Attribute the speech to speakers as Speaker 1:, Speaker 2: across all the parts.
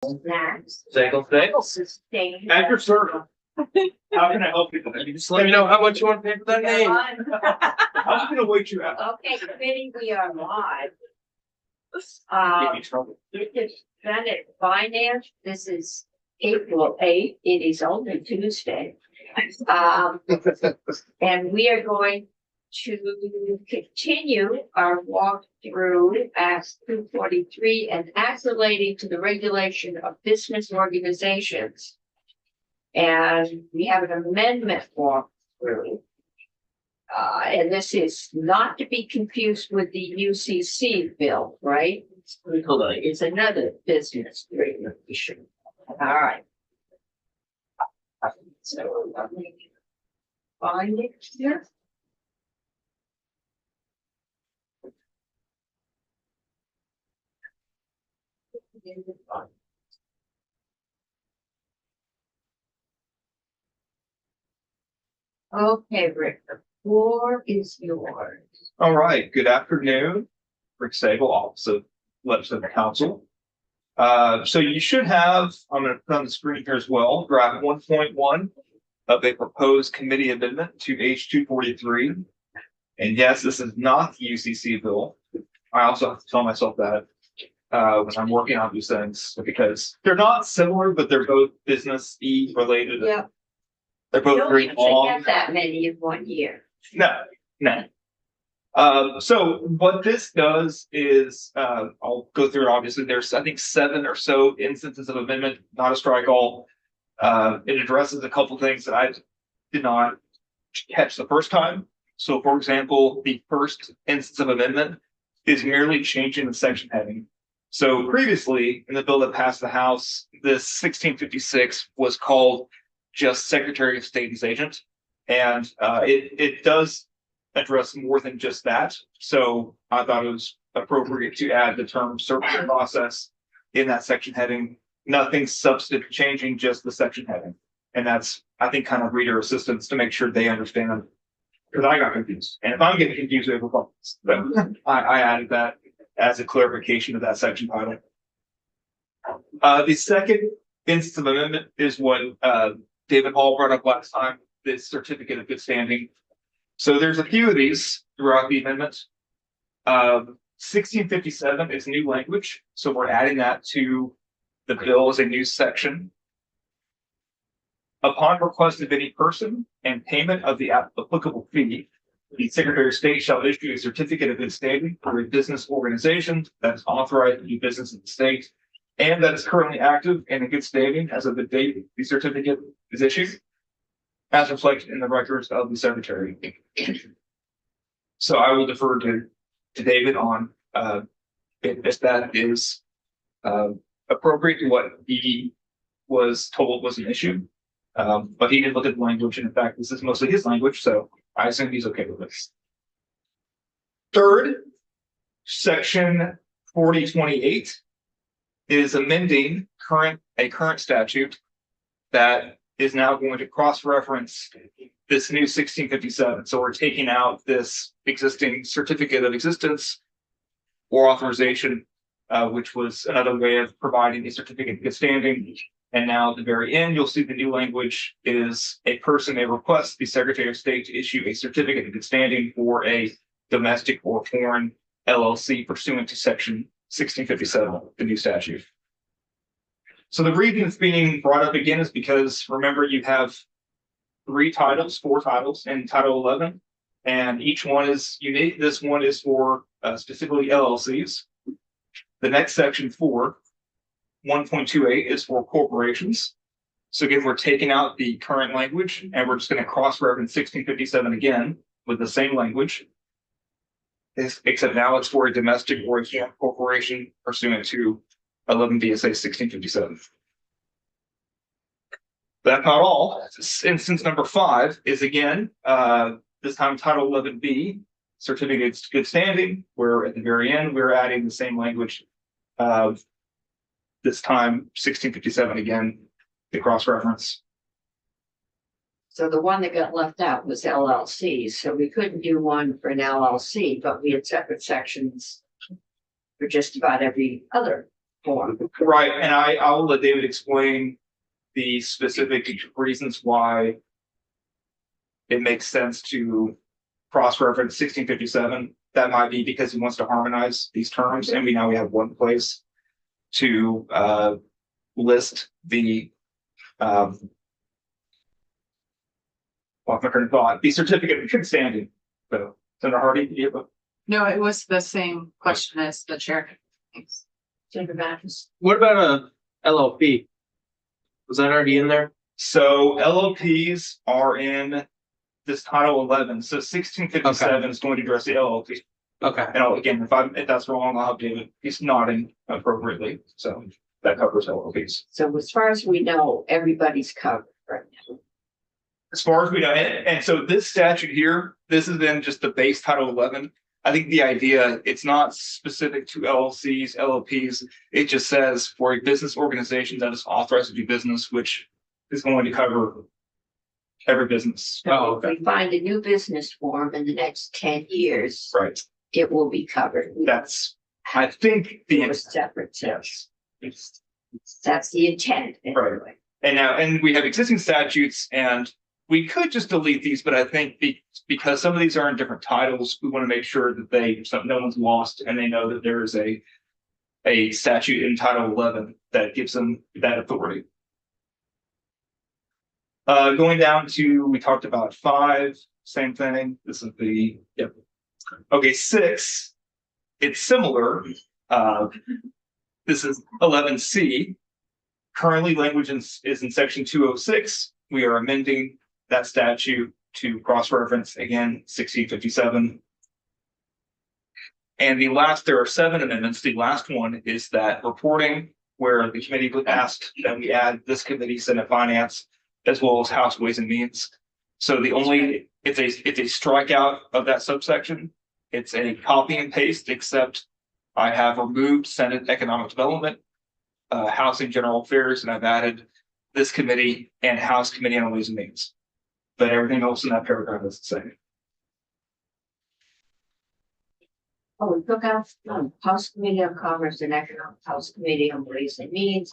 Speaker 1: Snacks.
Speaker 2: Bagel.
Speaker 1: Sustain.
Speaker 2: At your service. How can I help you? You just let me know how much you want to pay for that name. I'm gonna wait you out.
Speaker 1: Okay, committee, we are live.
Speaker 2: Give me trouble.
Speaker 1: This is Senate Finance. This is April 8th. It is only Tuesday. And we are going to continue our walk through Acts 243 and acts relating to the regulation of business organizations. And we have an amendment walk through. And this is not to be confused with the UCC bill, right? It's another business regulation. All right. So let me find it here. Okay, Rick, the floor is yours.
Speaker 2: All right, good afternoon. Rick Sable, Office of Legislative Counsel. So you should have, I'm going to put on the screen here as well, draft 1.1 of a proposed committee amendment to H243. And yes, this is not the UCC bill. I also have to tell myself that when I'm working on these things, because they're not similar, but they're both business-y related.
Speaker 1: Yeah.
Speaker 2: They're both
Speaker 1: Don't
Speaker 2: very
Speaker 1: usually
Speaker 2: long.
Speaker 1: get that many in 1 year.
Speaker 2: No. So what this does is, I'll go through it. Obviously, there's, I think, 7 or so instances of amendment, not a strike all. It addresses a couple things that I did not catch the first time. So, for example, the first instance of amendment is merely changing the section heading. So previously, in the bill that passed the House, this 1656 was called just Secretary of State and his agent. And it does address more than just that. So I thought it was appropriate to add the term service process in that section heading. Nothing substantive changing, just the section heading. And that's, I think, kind of reader assistance to make sure they understand. Because I got confused. And if I'm getting confused, we have a problem. So I added that as a clarification of that section title. The second instance of amendment is what David Hall brought up last time, this certificate of good standing. So there's a few of these throughout the amendment. 1657 is new language, so we're adding that to the bill as a new section. Upon request of any person and payment of the applicable fee, the Secretary of State shall issue a certificate of good standing for a business organization that is authorized to do business in the state and that is currently active and in good standing as of the date the certificate is issued, as reflected in the records of the Secretary. So I will defer to David on if that is appropriate to what he was told was an issue. But he did look at the language, and in fact, this is mostly his language, so I assume he's okay with this. Third, section 4028 is amending a current statute that is now going to cross-reference this new 1657. So we're taking out this existing certificate of existence or authorization, which was another way of providing a certificate of good standing. And now at the very end, you'll see the new language is a person may request the Secretary of State to issue a certificate of good standing for a domestic or foreign LLC pursuant to section 1657, the new statute. So the reason it's being brought up again is because, remember, you have 4 titles in Title 11, and each one is unique. This one is for specifically LLCs. The next section 4, 1.28 is for corporations. So again, we're taking out the current language and we're just going to cross-reference 1657 again with the same language. Except now it's for a domestic or a foreign corporation pursuant to 11 VSA 1657. That's not all. Instance number 5 is again, this time Title 11B, certificates of good standing, where at the very end, we're adding the same language of this time 1657 again, the cross-reference.
Speaker 1: So the one that got left out was LLCs. So we couldn't do one for an LLC, but we had separate sections for just about every other form.
Speaker 2: Right, and I'll let David explain the specific reasons why it makes sense to cross-reference 1657. That might be because he wants to harmonize these terms, and we have one place to list the the certificate of good standing. So, Senator Hardy, do you have a
Speaker 3: No, it was the same question as the chair. Thanks.
Speaker 1: Senator Mathis?
Speaker 4: What about a LLP? Was that already in there?
Speaker 2: So LLPs are in this Title 11. So 1657 is going to address the LLP.
Speaker 4: Okay.
Speaker 2: And again, if that's wrong, I'll have David. He's nodding appropriately. So that covers LLPs.
Speaker 1: So as far as we know, everybody's covered right now.
Speaker 2: As far as we know, and so this statute here, this is in just the base Title 11. I think the idea, it's not specific to LLCs, LLPs. It just says for a business organization that is authorized to do business, which is going to cover every business.
Speaker 4: Oh,
Speaker 1: If we find a new business form in the next 10 years,
Speaker 2: Right.
Speaker 1: it will be covered.
Speaker 2: That's, I think, the
Speaker 1: For separate
Speaker 2: yes.
Speaker 1: sections. That's the intent.
Speaker 2: Right.
Speaker 1: anyway.
Speaker 2: And we have existing statutes, and we could just delete these, but I think because some of these are in different titles, we want to make sure that no one's lost and they know that there is a statute in Title 11 that gives them that authority. Going down to, we talked about 5, same thing. This is yep. Okay, 6, it's similar. This is 11C. Currently, language is in section 206. We are amending that statute to cross-reference again 1657. And there are 7 amendments. The last one is that reporting, where the committee asked that we add this committee, Senate Finance, as well as House Ways and Means. So it's a strikeout of that subsection. It's a copy and paste, except I have removed Senate Economic Development, Housing General Affairs, and I've added this committee and House Committee on Ways and Means. But everything else in that paragraph is the same.
Speaker 1: Oh, we took out House Committee on Commerce and Economic, House Committee on Ways and Means,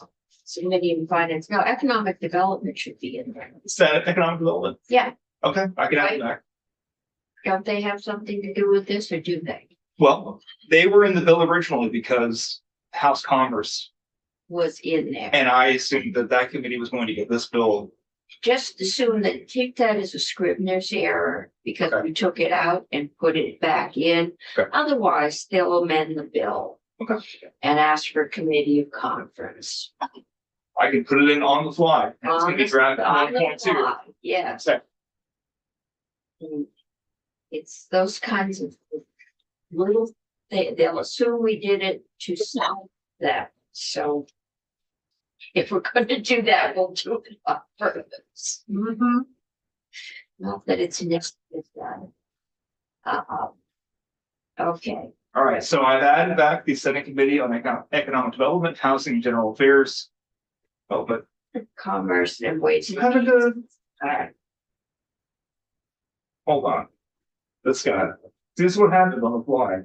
Speaker 1: Committee on Finance. No, Economic Development should be in there.
Speaker 2: Senate Economic Development.
Speaker 1: Yeah,
Speaker 2: Okay, I can add that.
Speaker 1: don't they have something to do with this, or do they?
Speaker 2: Well, they were in the bill originally because House Commerce,
Speaker 1: Was in there.
Speaker 2: and I assumed that committee was going to get this bill.
Speaker 1: Just assume that, take that as a Scrivener's error, because
Speaker 2: Okay.
Speaker 1: we took it out and put it back in.
Speaker 2: Okay.
Speaker 1: Otherwise, they'll amend the bill
Speaker 2: Okay.
Speaker 1: and ask for committee of conference.
Speaker 2: I can put it in on the fly. And it's going to be drafted
Speaker 1: On the
Speaker 2: 1.2.
Speaker 1: fly, yes.
Speaker 2: So,
Speaker 1: It's those kinds of little, they'll assume we did it to solve that, so. If we're gonna do that, we'll do it on purpose.
Speaker 3: Mm-hmm.
Speaker 1: Not that it's next, okay,
Speaker 2: all right, so I've added back the Senate Committee on Economic Development, Housing and General Affairs. Oh, but
Speaker 1: Commerce and Ways.
Speaker 2: you haven't done.
Speaker 1: All right,
Speaker 2: Hold on. This is what happened on the fly.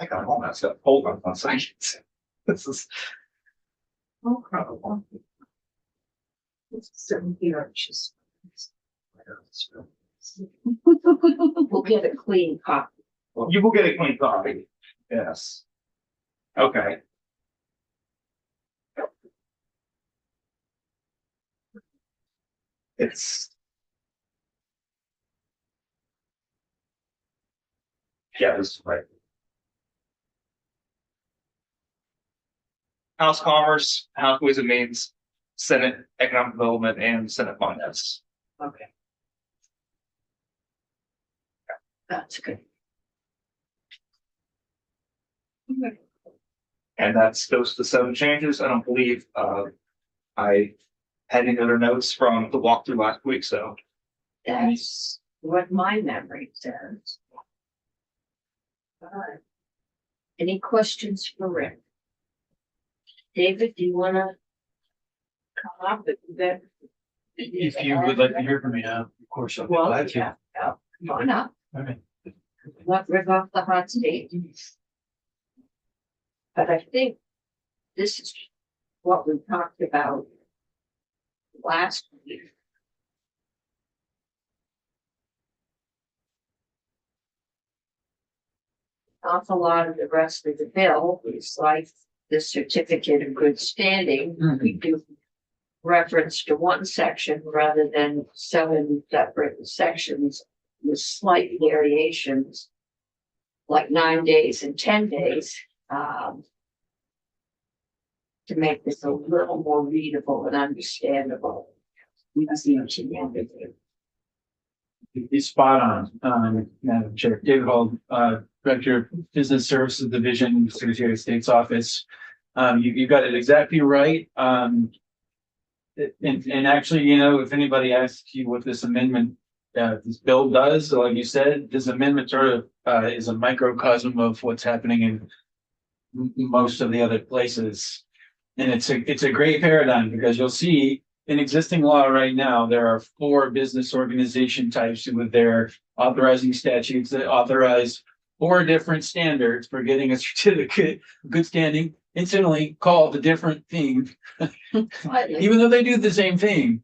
Speaker 2: I got all that stuff. Hold on 1 second. This is. Oh, crap.
Speaker 1: we'll get a clean copy.
Speaker 2: You will get a clean copy. Yes. Okay. It's. Yeah, this is right. House Commerce, House Ways and Means, Senate Economic Development, and Senate Finance.
Speaker 1: Okay. That's good.
Speaker 2: And those are the 7 changes. I don't believe I had any other notes from the walkthrough last week, so.
Speaker 1: That's what my memory says. All right. Any questions for Rick? David, do you wanna come up with that?
Speaker 4: If you would like to hear from me now, of course, I'll be
Speaker 1: Well,
Speaker 4: glad to.
Speaker 1: yeah, come on up.
Speaker 4: Okay.
Speaker 1: not rip off the hot seat. But I think this is what we talked about last week. Awful lot of the rest of the bill is like the certificate of good standing. We do reference to one section rather than 7 separate sections with slight variations, like 9 days and 10 days, to make this a little more readable and understandable.
Speaker 5: He's spot on, Madam Chair. David Hall, Director of Business Services Division, Secretary of State's Office. You got it exactly right. And actually, if anybody asks you what this amendment, this bill does, like you said, this amendment sort of is a microcosm of what's happening in most of the other places. And it's a great paradigm because you'll see in existing law right now, there are 4 business organization types with their authorizing statutes that authorize 4 different standards for getting a certificate of good standing, incidentally called a different thing, even though they do the same thing.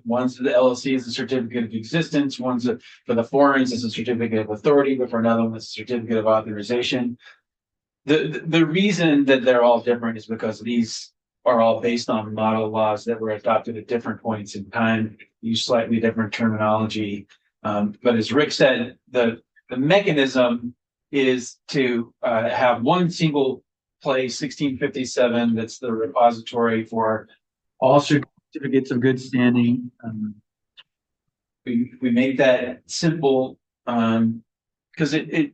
Speaker 5: One's the LLC is a certificate of existence, one's for the foreigners is a certificate of authority, but for another one it's a certificate of authorization. The reason that they're all different is because these are all based on model laws that were adopted at different points in time, use slightly different terminology. But as Rick said, the mechanism is to have one single place, 1657, that's the repository for all certificates of good standing. We made that simple because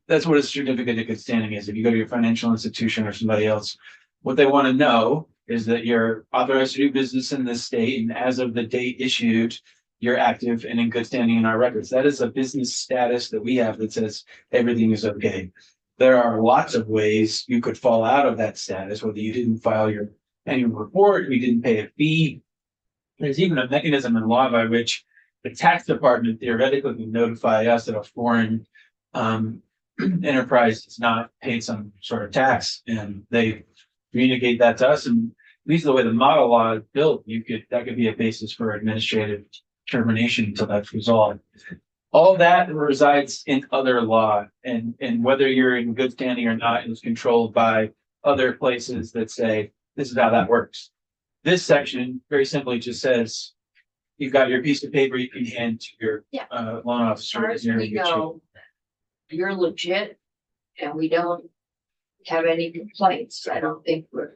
Speaker 5: that's what a certificate of good standing is. If you go to your financial institution or somebody else, what they want to know is that you're authorized to do business in this state, and as of the date issued, you're active and in good standing in our records. That is a business status that we have that says everything is okay. There are lots of ways you could fall out of that status, whether you didn't file your annual report, you didn't pay a fee. There's even a mechanism in law by which the tax department theoretically can notify us that a foreign enterprise has not paid some sort of tax, and they communicate that to us. And at least the way the model law is built, that could be a basis for administrative termination until that's resolved. All that resides in other law, and whether you're in good standing or not is controlled by other places that say this is how that works. This section very simply just says you've got your piece of paper you can hand to your loan
Speaker 1: As
Speaker 5: officer.
Speaker 1: far as we know, you're legit and we don't have any complaints. I don't think we're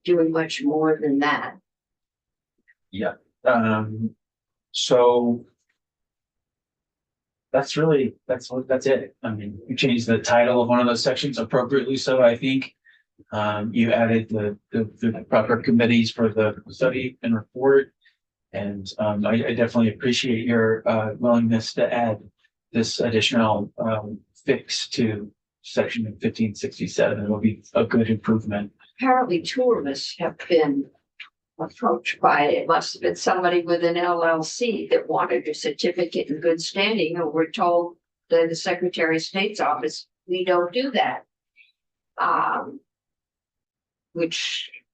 Speaker 1: doing much more than that.
Speaker 5: Yeah. So that's it. I mean, you changed the title of one of those sections appropriately. So I think you added the proper committees for the study and report. And I definitely appreciate your willingness to add this additional fix to section 1567. It will be a good improvement.
Speaker 1: Apparently 2 of us have been approached by it. It must have been somebody with an LLC that wanted a certificate in good standing, and we're told that the Secretary of State's office, we don't do that.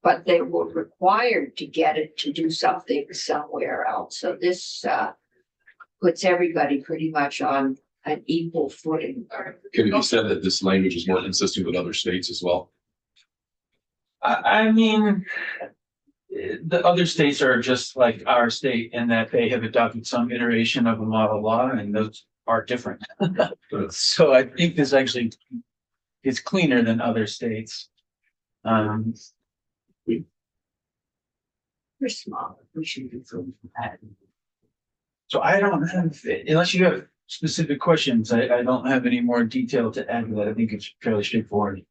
Speaker 1: But they were required to get it to do something somewhere else. So this puts everybody pretty much on an equal footing.
Speaker 6: Can it be said that this language is more consistent with other states as well?
Speaker 5: I mean, the other states are just like our state in that they have adopted some iteration of a model law, and those are different. So I think this actually is cleaner than other states.
Speaker 1: We're small. We should be from that.
Speaker 5: So I don't have, unless you have specific questions, I don't have any more detail to add to that. I think it's fairly straightforward.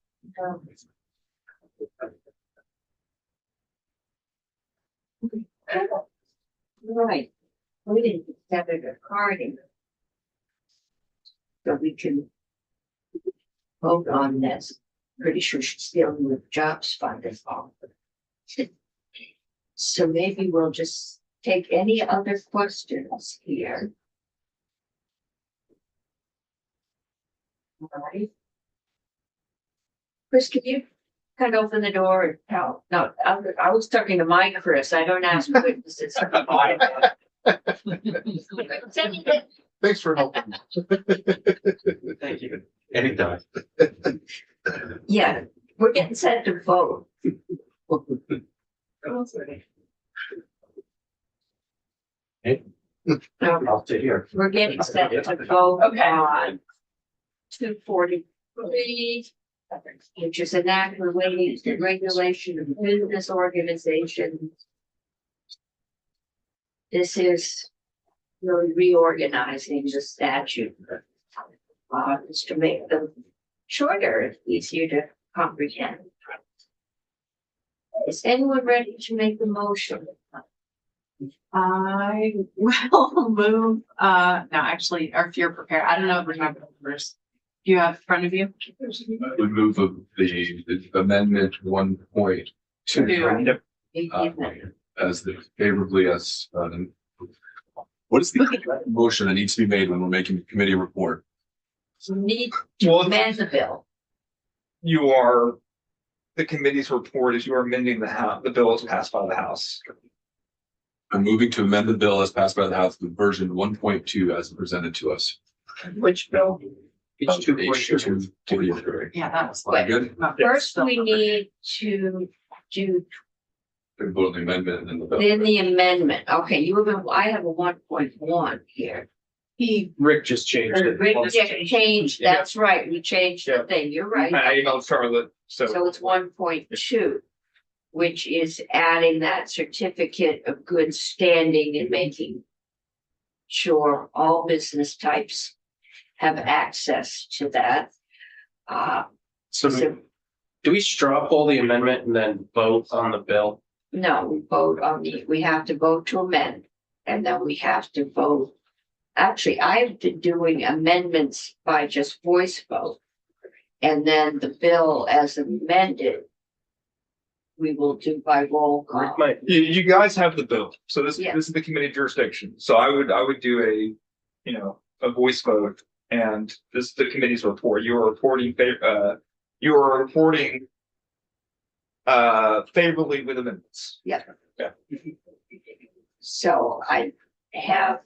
Speaker 1: Right. We didn't have it a card in. So we can vote on this. Pretty sure she's dealing with jobs fund as well. So maybe we'll just take any other questions here. Alright. Chris, can you kind of open the door and tell, no, I was talking to Mike, Chris, I don't ask witnesses.
Speaker 6: Thanks for helping.
Speaker 4: Thank you.
Speaker 6: Anytime.
Speaker 1: Yeah, we're getting set to vote.
Speaker 4: I'll sit here.
Speaker 1: We're getting set to vote
Speaker 3: Okay.
Speaker 1: on 243, which is an act relating to regulation of business organizations. This is really reorganizing the statute. Just to make them shorter, easier to comprehend. Is anyone ready to make the motion?
Speaker 3: I will move, no, actually, or if you're prepared, I don't know if remember the numbers. Do you have in front of you?
Speaker 6: We move of the amendment 1.2 as the favorably as, what is the motion that needs to be made when we're making the committee report?
Speaker 1: Need to
Speaker 2: Well,
Speaker 1: amend the bill.
Speaker 2: you are, the committee's report is you are amending the bill as passed by the House.
Speaker 6: I'm moving to amend the bill as passed by the House with version 1.2 as presented to us.
Speaker 1: Which bill?
Speaker 6: H243.
Speaker 3: Yeah, that was
Speaker 1: Wait.
Speaker 6: Good.
Speaker 1: First, we need to do
Speaker 6: We vote on the amendment and then the bill.
Speaker 1: then the amendment. Okay, you have I have a 1.1 here.
Speaker 4: Rick just changed it.
Speaker 1: Rick just changed, that's right, we changed the thing, you're right.
Speaker 2: I emailed Charlotte,
Speaker 1: So it's 1.2, which is adding that certificate of good standing and making sure all business types have access to that.
Speaker 4: So do we straw poll the amendment and then vote on the bill?
Speaker 1: No, we have to vote to amend, and then we have to vote. Actually, I've been doing amendments by just voice vote. And then the bill as amended, we will do by roll call.
Speaker 4: Rick might,
Speaker 2: you guys have the bill, so this
Speaker 1: Yeah.
Speaker 2: is the committee jurisdiction, so I would do a voice vote. And this is the committee's report, you are reporting favorably with amendments.
Speaker 1: So I have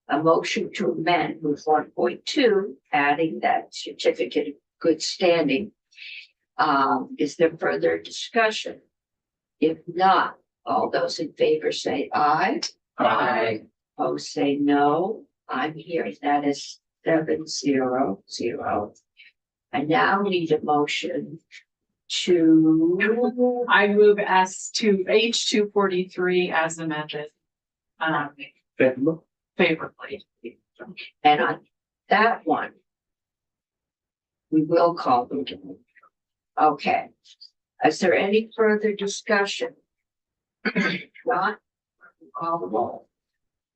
Speaker 1: a motion to amend with 1.2, adding that certificate of good standing. Is there further discussion? If not, all those in favor say aye.
Speaker 3: Aye.
Speaker 1: Opposed say no. I'm hearing that is 7-0-0. I now need a motion to,
Speaker 3: I move S to H243 as amended. Favorably.
Speaker 1: and on that one, we will call them. Okay. Is there any further discussion? Not, call the roll.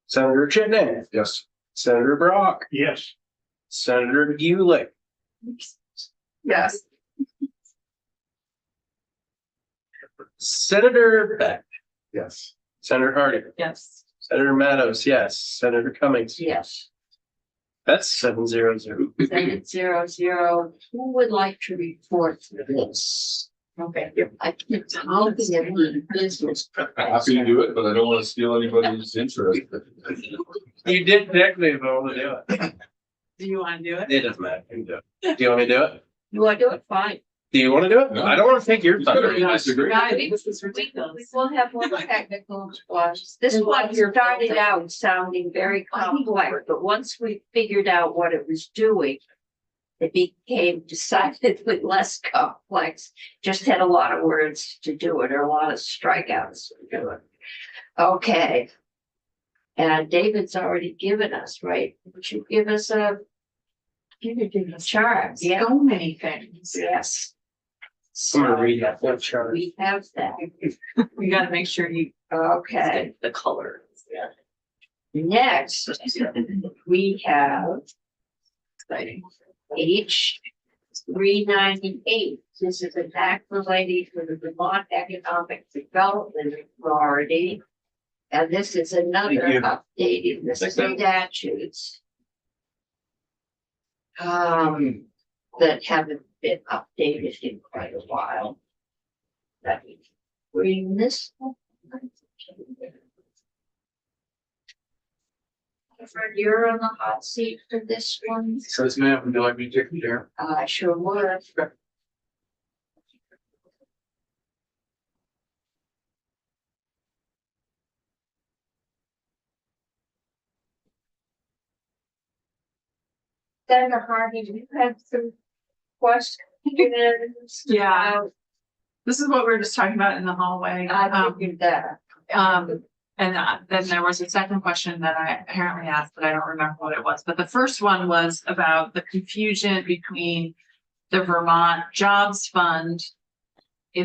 Speaker 4: Senator Chitney,
Speaker 6: Yes.
Speaker 4: Senator Brock,
Speaker 2: Yes.
Speaker 4: Senator Gulick,
Speaker 3: Yes.
Speaker 4: Senator Beck,
Speaker 6: Yes.
Speaker 4: Senator Hardy,
Speaker 3: Yes.
Speaker 4: Senator Meadows, yes, Senator Cummings.
Speaker 1: Yes.
Speaker 4: That's 7-0-0.
Speaker 1: 7-0-0. Who would like to report this? Okay, I keep talking of the business.
Speaker 6: Happy to do it, but I don't want to steal anybody's interest.
Speaker 4: You did technically want to do it.
Speaker 3: Do you want to do it?
Speaker 4: It doesn't matter. You can do it. Do you want me to do it?
Speaker 1: You want to do it? Fine.
Speaker 4: Do you want to do it?
Speaker 6: No.
Speaker 4: I don't want to take your
Speaker 6: You better
Speaker 4: thunder.
Speaker 6: be nice to agree.
Speaker 1: No, I think
Speaker 3: This is
Speaker 1: We
Speaker 3: ridiculous.
Speaker 1: will have more technical ones. This one started out sounding very complex, but once we figured out what it was doing, it became decidedly less complex. Just had a lot of words to do it, or a lot of strikeouts to do it. Okay. And David's already given us, right? Would you give us a chart? Yeah,
Speaker 3: So many things.
Speaker 1: yes.
Speaker 4: I'm gonna read that flip chart.
Speaker 1: We have that.
Speaker 3: We gotta make sure you
Speaker 1: Okay.
Speaker 3: get the color.
Speaker 1: Next, we have
Speaker 3: Exciting.
Speaker 1: H398. This is an act relating to the Vermont Economic Development Authority. And this is another
Speaker 4: Thank you.
Speaker 1: updating the
Speaker 4: Thank you.
Speaker 1: statutes. that haven't been updated in quite a while. That we bring this. Fred, you're on the hot seat for this one.
Speaker 5: Says, ma'am, would you like me to take the chair?
Speaker 1: I sure would. Senator Harvey, you had some questions?
Speaker 3: Yeah. This is what we were just talking about in the hallway.
Speaker 1: I figured that.
Speaker 3: And then there was a second question that I apparently asked, but I don't remember what it was. But the first one was about the confusion between the Vermont Jobs Fund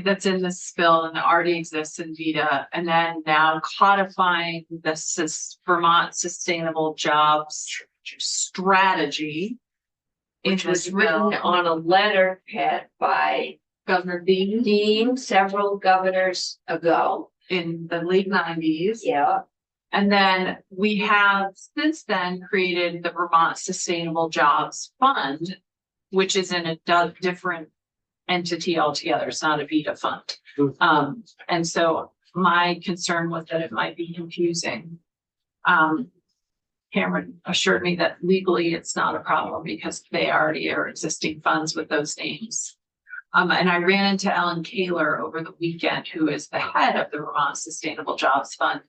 Speaker 3: that's in this bill and that already exists in VITA, and then now codifying the Vermont Sustainable Jobs Strategy.
Speaker 1: Which
Speaker 3: in
Speaker 1: was
Speaker 3: this
Speaker 1: written
Speaker 3: bill.
Speaker 1: on a letterhead by
Speaker 3: Governor Dean
Speaker 1: Dean several governors ago.
Speaker 3: in the late 90s.
Speaker 1: Yeah,
Speaker 3: And then we have since then created the Vermont Sustainable Jobs Fund, which is in a different entity altogether. It's not a VITA fund. And so my concern was that it might be confusing. Cameron assured me that legally it's not a problem because they already are existing funds with those names. And I ran into Ellen Kaler over the weekend, who is the head of the Vermont Sustainable Jobs Fund,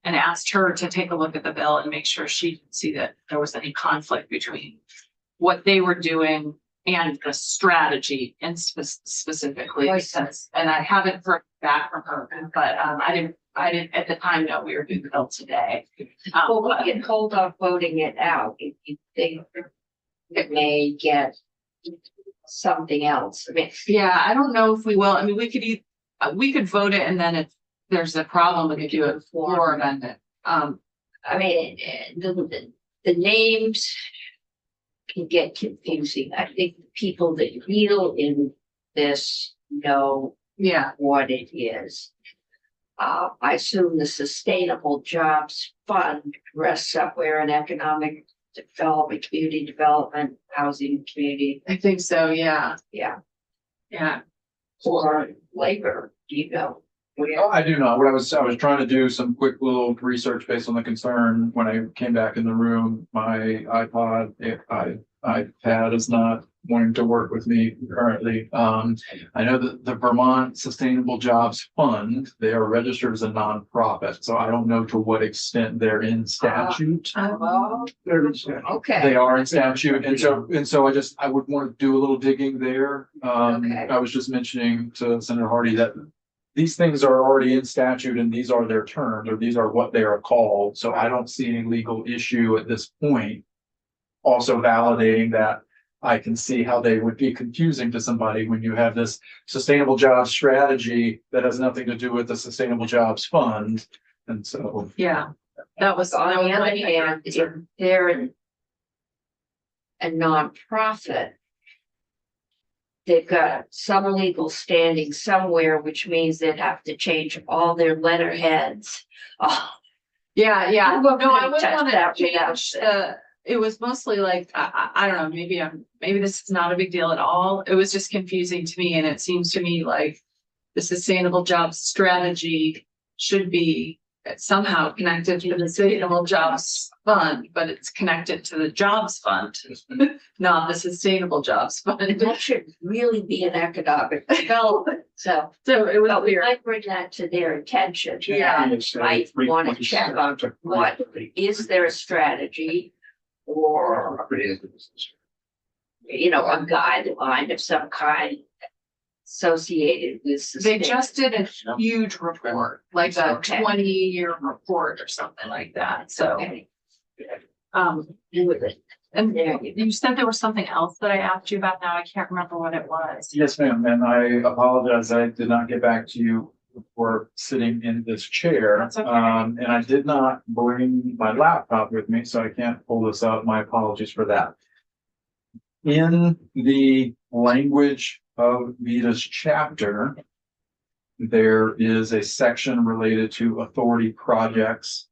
Speaker 3: and asked her to take a look at the bill and make sure she didn't see that there was any conflict between what they were doing and the strategy and specifically.
Speaker 1: Right.
Speaker 3: And I haven't heard back from her, but I didn't at the time know we were doing the bill today.
Speaker 1: well, we can hold off voting it out if you think it may get something else. I mean,
Speaker 3: Yeah, I don't know if we will. I mean, we could vote it and then if there's a problem, we could do a floor amendment.
Speaker 1: I mean, the names can get confusing. I think the people that deal in this know
Speaker 3: Yeah,
Speaker 1: what it is. I assume the Sustainable Jobs Fund rests somewhere in economic development, community development, housing, community,
Speaker 3: I think so. Yeah,
Speaker 1: yeah,
Speaker 3: yeah.
Speaker 1: or labor, do you know?
Speaker 5: Oh, I do not. What I was trying to do some quick little research based on the concern when I came back in the room. My iPad is not wanting to work with me currently. I know that the Vermont Sustainable Jobs Fund, they are registered as a nonprofit, so I don't know to what extent they're in statute.
Speaker 1: Oh, okay.
Speaker 5: They are in statute, and so I would want to do a little digging there.
Speaker 1: Okay.
Speaker 5: I was just mentioning to Senator Hardy that these things are already in statute and these are their terms, or these are what they are called, so I don't see any legal issue at this point. Also validating that, I can see how they would be confusing to somebody when you have this sustainable jobs strategy that has nothing to do with the Sustainable Jobs Fund, and so.
Speaker 3: Yeah, that was.
Speaker 1: On the other
Speaker 3: my
Speaker 1: hand, if they're a nonprofit, they've got some legal standing somewhere, which means they'd have to change all their letterheads. Oh,
Speaker 3: Yeah, yeah.
Speaker 1: I'm
Speaker 3: No,
Speaker 1: not
Speaker 3: I
Speaker 1: gonna
Speaker 3: wouldn't
Speaker 1: touch
Speaker 3: want
Speaker 1: that
Speaker 3: to
Speaker 1: without
Speaker 3: change the, it was mostly like, I don't know, maybe this is not a big deal at all. It was just confusing to me, and it seems to me like the Sustainable Jobs Strategy should be somehow connected to the Sustainable Jobs Fund, but it's connected to the Jobs Fund, not the Sustainable Jobs
Speaker 1: and
Speaker 3: Fund.
Speaker 1: that should really be an economic development, so.
Speaker 3: So it was
Speaker 1: But we
Speaker 3: weird.
Speaker 1: might bring that to their attention.
Speaker 3: Yeah.
Speaker 1: And might want to check on what, is there a strategy? Or, you know, a guideline of some kind associated with.
Speaker 3: They just did a huge report, like a
Speaker 1: Okay.
Speaker 3: 20-year report or something like that, so.
Speaker 1: Okay.
Speaker 3: And
Speaker 1: There you
Speaker 3: you said there was something else that I asked you about now, I can't remember what it was.
Speaker 5: Yes, ma'am, and I apologize, I did not get back to you for sitting in this chair.
Speaker 3: That's okay.
Speaker 5: And I did not bring my laptop with me, so I can't pull this up. My apologies for that. In the language of Vita's chapter, there is a section related to authority projects.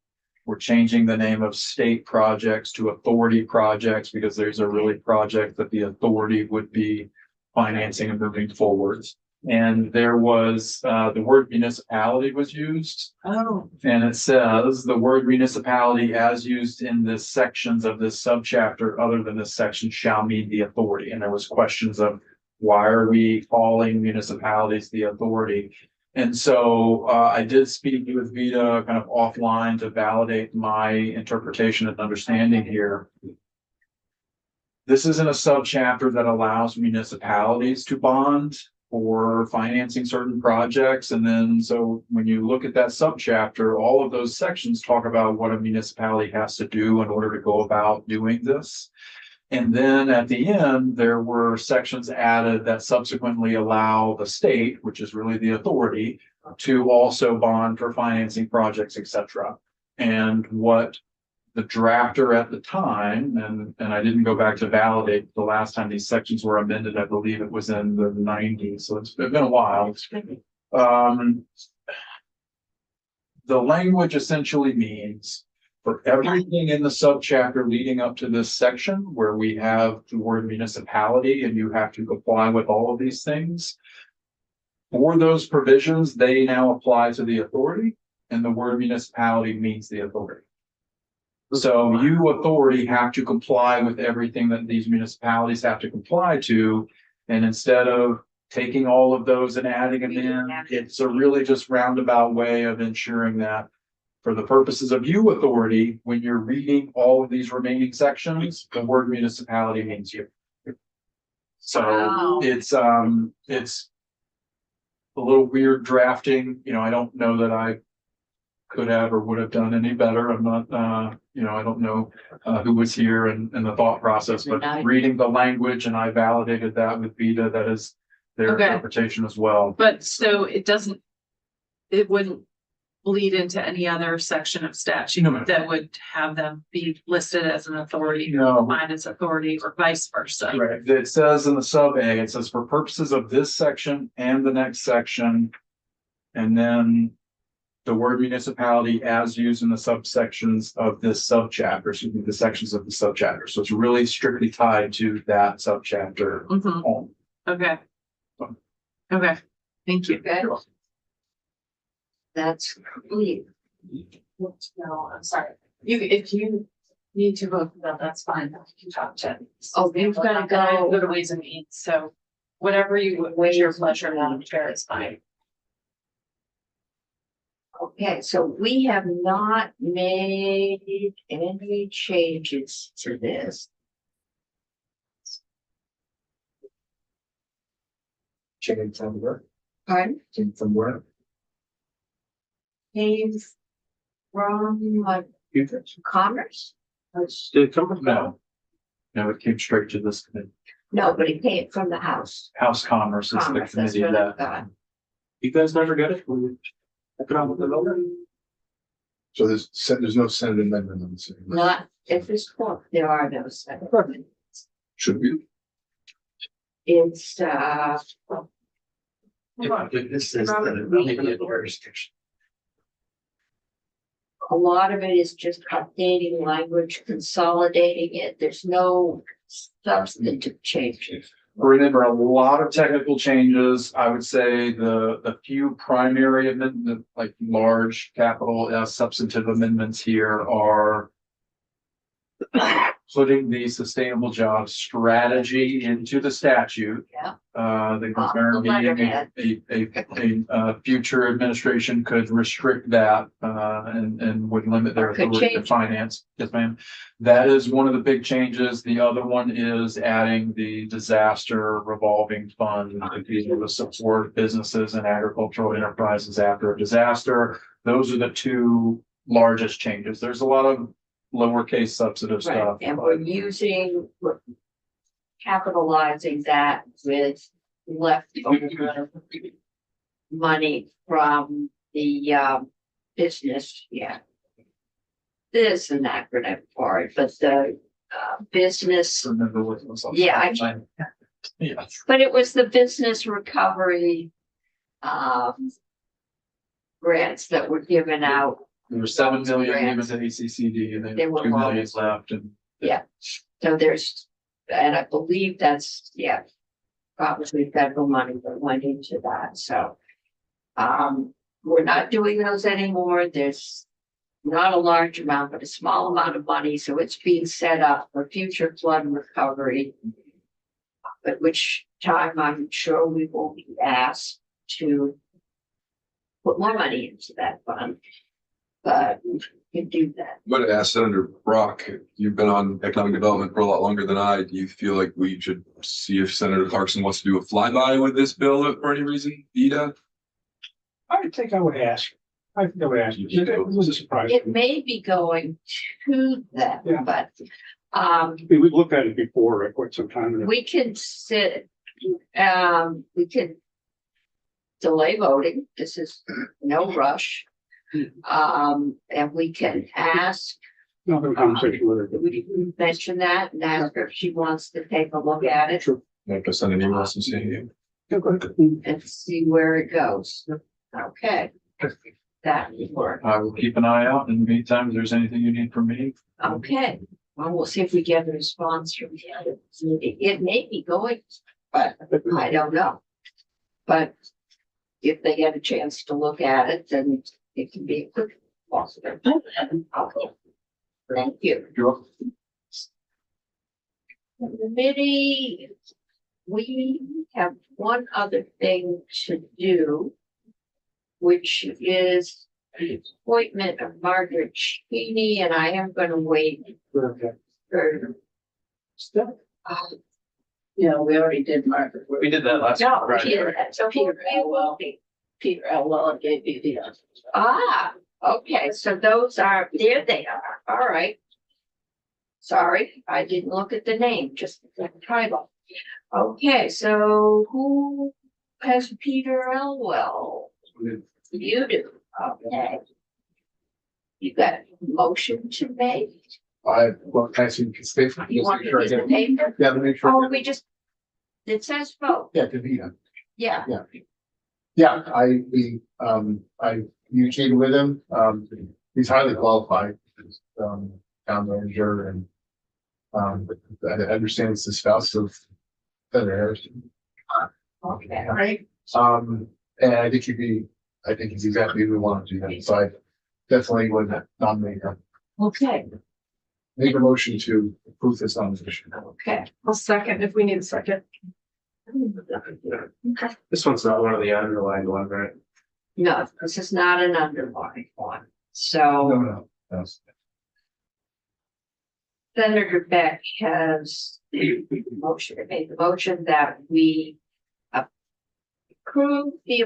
Speaker 5: We're changing the name of state projects to authority projects because there's a really project that the authority would be financing and moving forwards. And there was, the word municipality was used.
Speaker 3: Oh.
Speaker 5: And it says the word municipality as used in the sections of this subchapter other than this section shall mean the authority. And there was questions of why are we calling municipalities the authority? And so I did speak with Vita kind of offline to validate my interpretation and understanding here. This isn't a subchapter that allows municipalities to bond for financing certain projects. And then, so when you look at that subchapter, all of those sections talk about what a municipality has to do in order to go about doing this. And then at the end, there were sections added that subsequently allow the state, which is really the authority, to also bond for financing projects, et cetera. And what the drafter at the time, and I didn't go back to validate the last time these sections were amended, I believe it was in the 90s, so it's been a while. The language essentially means for everything in the subchapter leading up to this section where we have the word municipality and you have to comply with all of these things. For those provisions, they now apply to the authority, and the word municipality means the authority. So you authority have to comply with everything that these municipalities have to comply to. And instead of taking all of those and adding them in, it's a really just roundabout way of ensuring that for the purposes of you authority, when you're reading all of these remaining sections, the word municipality means you. So
Speaker 3: Wow.
Speaker 5: it's a little weird drafting, I don't know that I could have or would have done any better. I'm not, I don't know who was here and the thought process, but reading the language, and I validated that with Vita, that is their
Speaker 3: Okay.
Speaker 5: interpretation as well.
Speaker 3: But so it wouldn't bleed into any other section of statute
Speaker 5: No, ma'am.
Speaker 3: that would have them be listed as an authority,
Speaker 5: No.
Speaker 3: mine as authority, or vice versa.
Speaker 5: Right, it says in the sub A, it says for purposes of this section and the next section. And then the word municipality as used in the subsections of this subchapter, excuse me, the sections of the subchapter. So it's really strictly tied to that subchapter.
Speaker 3: Mhm.
Speaker 5: only.
Speaker 3: Okay. Okay, thank you.
Speaker 1: Okay. That's complete.
Speaker 3: No, I'm sorry. If you need to vote for that, that's fine. You can talk to.
Speaker 1: Oh, you've gotta go.
Speaker 3: Go to Ways and Means, so whatever was your pleasure, Madam Chair, is fine.
Speaker 1: Okay, so we have not made any changes to this.
Speaker 6: Change from where?
Speaker 1: Pardon?
Speaker 6: Change from where?
Speaker 1: Came from Commerce?
Speaker 4: Did it come from?
Speaker 5: No. No, it came straight to this committee.
Speaker 1: No, but it came from the House.
Speaker 5: House Commerce is the
Speaker 1: Commerce, that's
Speaker 5: committee
Speaker 1: what I
Speaker 5: that.
Speaker 1: got.
Speaker 4: You guys never got it? Economic development?
Speaker 6: So there's no Senate amendment on this.
Speaker 1: Not at this point, there are no separate.
Speaker 6: Should be.
Speaker 1: It's,
Speaker 4: This is
Speaker 1: the
Speaker 4: jurisdiction.
Speaker 1: a lot of it is just updating language, consolidating it. There's no substantive changes.
Speaker 5: Remember, a lot of technical changes. I would say the few primary amendment, like large capital S substantive amendments here are putting the sustainable jobs strategy into the statute.
Speaker 1: Yeah.
Speaker 5: The concern being a future administration could restrict that, and would limit their
Speaker 1: Could
Speaker 5: authority to
Speaker 1: change.
Speaker 5: finance. Yes, ma'am. That is one of the big changes. The other one is adding the disaster revolving fund to be able to support businesses and agricultural enterprises after a disaster. Those are the two largest changes. There's a lot of lowercase substantive
Speaker 1: Right,
Speaker 5: stuff.
Speaker 1: and we're capitalizing that with leftover money from the business, yeah. There's an acronym for it, but the business,
Speaker 5: Remember what it was.
Speaker 1: Yeah,
Speaker 5: Yeah.
Speaker 1: but it was the business recovery grants that were given out
Speaker 5: There were 7 million
Speaker 1: Grants.
Speaker 5: given to ACCD and then
Speaker 1: There were
Speaker 5: 2 million
Speaker 1: loans.
Speaker 5: left and.
Speaker 1: So there's, and I believe that's, probably federal money that went into that, so. We're not doing those anymore. There's not a large amount, but a small amount of money, so it's being set up for future flood recovery. At which time I'm sure we will be asked to put more money into that fund. But we can do that.
Speaker 6: I'm going to ask Senator Brock, you've been on economic development for a lot longer than I. Do you feel like we should see if Senator Clarkson wants to do a flyby with this bill for any reason? Ida?
Speaker 7: I think I would ask. I think I would ask. It was a surprise.
Speaker 1: It may be going to them,
Speaker 7: Yeah.
Speaker 1: but
Speaker 7: We've looked at it before, quite some time ago.
Speaker 1: we can sit, we can delay voting. This is no rush. And we can ask,
Speaker 7: Not have a conversation with her.
Speaker 1: we can mention that and ask her if she wants to take a look at it
Speaker 6: Like to send an email and say, hey,
Speaker 7: Yeah, go ahead.
Speaker 1: and see where it goes. Okay. That would work.
Speaker 5: I will keep an eye out. In the meantime, if there's anything you need from me.
Speaker 1: Okay, well, we'll see if we get a response from the other. It may be going, but I don't know. But if they get a chance to look at it, then it can be a quick positive. Okay. Thank you. Committee, we have one other thing to do, which is the appointment of Margaret Cheney, and I am gonna wait for
Speaker 8: Yeah, we already did Margaret.
Speaker 5: We did that last
Speaker 1: no,
Speaker 5: Friday.
Speaker 1: Peter, so
Speaker 8: Peter
Speaker 1: Peter will be.
Speaker 8: Peter Elwell gave you the answer.
Speaker 1: Ah, okay, so those are, there they are, all right. Sorry, I didn't look at the name, just the title. Okay, so who has Peter Elwell? You do, okay. You got a motion to make?
Speaker 9: Well, can I see the statement?
Speaker 1: You
Speaker 9: Just
Speaker 1: want
Speaker 9: make
Speaker 1: to
Speaker 9: sure I
Speaker 1: use the
Speaker 9: get-
Speaker 1: paper?
Speaker 9: Yeah, to make sure.
Speaker 1: Oh, we just, it says vote,
Speaker 9: Yeah, to be,
Speaker 1: yeah,
Speaker 9: yeah, I communicated with him, he's highly qualified, town manager and. I understand it's the spouse of Senator Harrison.
Speaker 1: okay.
Speaker 8: Right.
Speaker 9: And I think he's exactly who we want to do that, so I definitely would nominate him.
Speaker 1: Okay,
Speaker 9: Make a motion to approve this nomination.
Speaker 1: okay.
Speaker 8: I'll second if we need a second.
Speaker 4: This one's not one of the underlined ones, right?
Speaker 1: No, this is not an underlying one,
Speaker 9: No,
Speaker 1: so.
Speaker 9: no, no.
Speaker 1: Senator Beck has made the motion that we approve the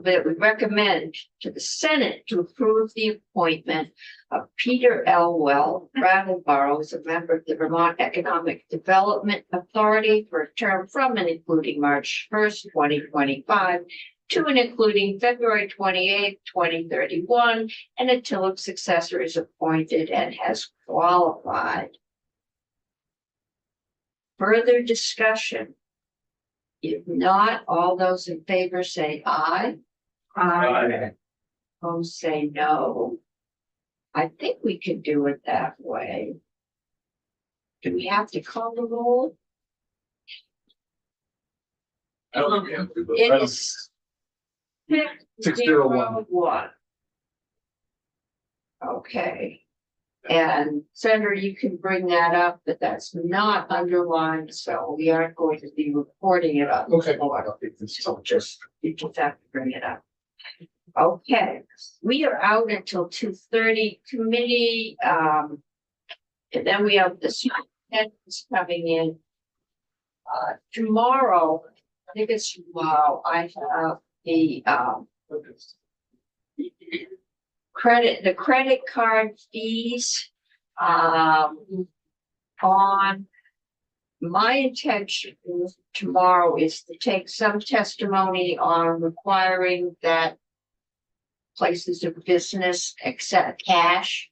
Speaker 1: that we recommend to the Senate to approve the appointment of Peter Elwell, Brattleboro, as a member of the Vermont Economic Development Authority for a term from and including March 1st, 2025 to and including February 28th, 2031, and until a successor is appointed and has qualified. Further discussion? If not, all those in favor say aye.
Speaker 5: Aye.
Speaker 1: Opposed say no. I think we can do it that way. Do we have to call the roll?
Speaker 6: I don't think we have to, but
Speaker 1: It is
Speaker 9: 601.
Speaker 1: 601. Okay. And Senator, you can bring that up, but that's not underlined, so we aren't going to be reporting it up.
Speaker 9: Okay.
Speaker 1: So just, you just have to bring it up. Okay, we are out until 2:30 committee, and then we have the superintendents coming in. Tomorrow, I think it's tomorrow, I have the credit card fees, on my intention tomorrow is to take some testimony on requiring that places of business accept cash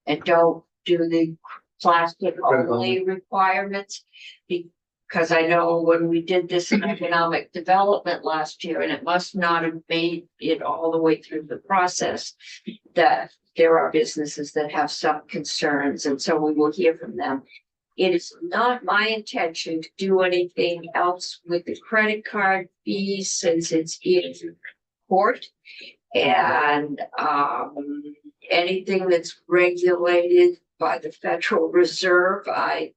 Speaker 1: and don't do the plastic only requirements. Because I know when we did this in economic development last year, and it must not have made it all the way through the process, that there are businesses that have some concerns, and so we will hear from them. It is not my intention to do anything else with the credit card fees since it's in court. And anything that's regulated by the Federal Reserve, I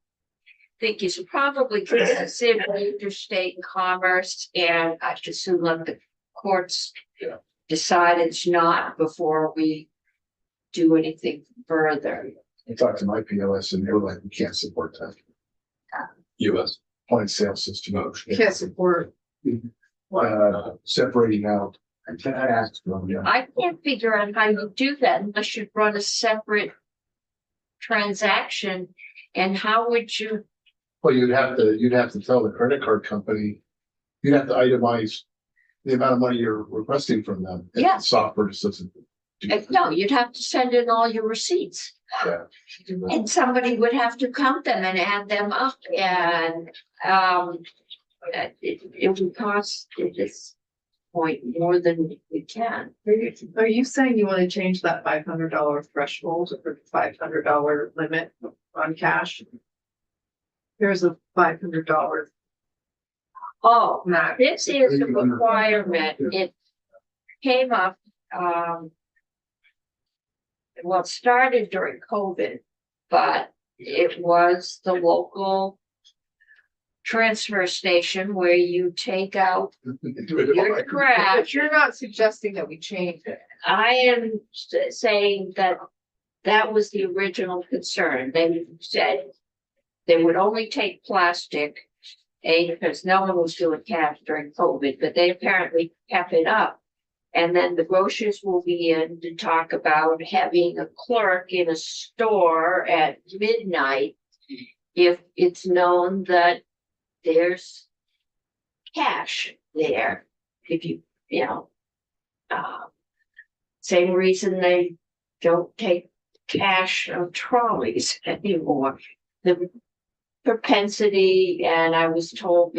Speaker 1: think is probably considered interstate commerce, and I should soon let the courts decide it's not before we do anything further.
Speaker 9: I talked to my POS and they were like, we can't support that
Speaker 6: US.
Speaker 9: point of sale system.
Speaker 8: Can't support.
Speaker 9: Separating out. Tax from, yeah.
Speaker 1: I can't figure out how you do that unless you run a separate transaction. And how would you?
Speaker 9: Well, you'd have to tell the credit card company, you'd have to itemize the amount of money you're requesting from them. And
Speaker 1: Yeah.
Speaker 9: Software just doesn't. do
Speaker 1: No, you'd have to send in all your receipts.
Speaker 9: that.
Speaker 1: And somebody would have to count them and add them up, and it would cost at this point more than we can.
Speaker 8: Are you saying you want to change that $500 threshold or $500 limit on cash? There's a $500
Speaker 1: Oh,
Speaker 8: max.
Speaker 1: this is a requirement. It came up, well, it started during COVID, but it was the local transfer station where you take out your trash.
Speaker 8: You're not suggesting that we change it.
Speaker 1: I am saying that that was the original concern. They said they would only take plastic, because no one was doing cash during COVID, but they apparently kept it up. And then the grocers will be in to talk about having a clerk in a store at midnight if it's known that there's cash there. If same reason they don't take cash of trolleys anymore. The propensity, and I was told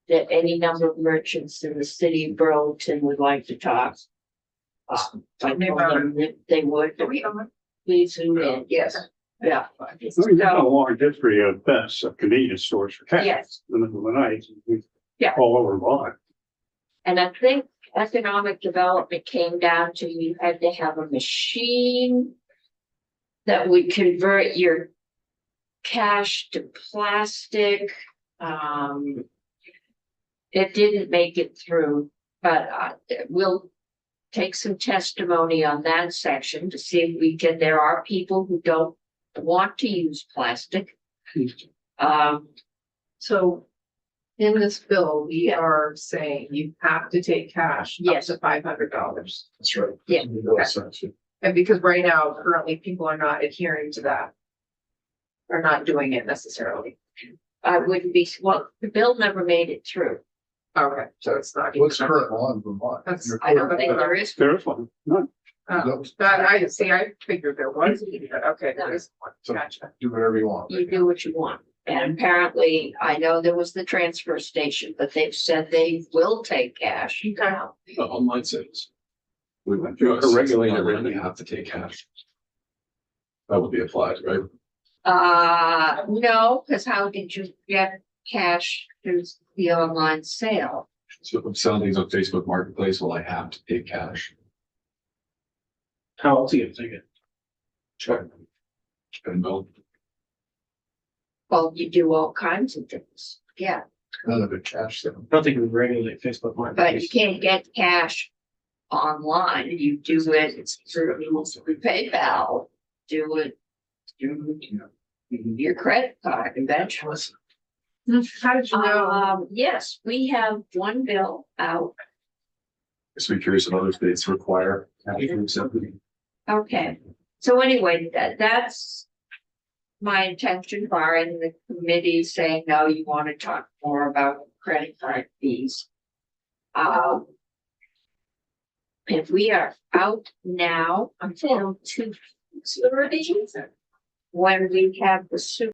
Speaker 1: that any number of merchants in the city of Burlington would like to talk. I told them that they would, please zoom in,
Speaker 8: Yes.
Speaker 1: yeah.
Speaker 7: We've got a long history of thefts of convenience stores for cash.
Speaker 1: Yes.
Speaker 7: In the middle of the night.
Speaker 1: Yeah.
Speaker 7: All over Vermont.
Speaker 1: And I think economic development came down to you had to have a machine that would convert your cash to plastic. It didn't make it through, but we'll take some testimony on that section to see if we can. There are people who don't want to use plastic.
Speaker 8: So in this bill, we are saying you have to take cash up
Speaker 1: Yes.
Speaker 8: to $500.
Speaker 9: That's right.
Speaker 1: Yeah.
Speaker 8: And because right now, currently, people are not adhering to that. Are not doing it necessarily.
Speaker 1: I wouldn't be, well, the bill never made it through.
Speaker 8: Okay, so it's not.
Speaker 9: What's current law in Vermont?
Speaker 8: That's-
Speaker 9: Your
Speaker 1: I don't
Speaker 9: current-
Speaker 1: think there is.
Speaker 7: There's one. None.
Speaker 8: That I see, I figured there was, but okay, there is one.
Speaker 9: So-
Speaker 8: Gotcha.
Speaker 9: Do whatever you want.
Speaker 1: You do what you want. And apparently, I know there was the transfer station, but they've said they will take cash now.
Speaker 6: The online sales. We went
Speaker 7: You're
Speaker 6: through
Speaker 7: a regulator,
Speaker 6: regulator,
Speaker 7: really.
Speaker 6: you have to take cash. That would be applied, right?
Speaker 1: No, because how did you get cash through the online sale?
Speaker 6: So if I'm selling things on Facebook Marketplace, well, I have to take cash.
Speaker 5: How else are you gonna take it?
Speaker 6: Check. Venmo.
Speaker 1: Well, you do all kinds of things. Yeah,
Speaker 9: None of it cash though.
Speaker 5: I don't think we regulate Facebook
Speaker 1: but you
Speaker 5: Marketplace.
Speaker 1: can't get cash online. You do it through PayPal, do it through your credit card eventually.
Speaker 8: How did you know?
Speaker 1: Yes, we have one bill out.
Speaker 6: So we're curious if other states require. cash to accept it.
Speaker 1: Okay, so anyway, that's my intention, barring the committee saying, no, you want to talk more about credit card fees. If we are out now until 2:30, when we have the super.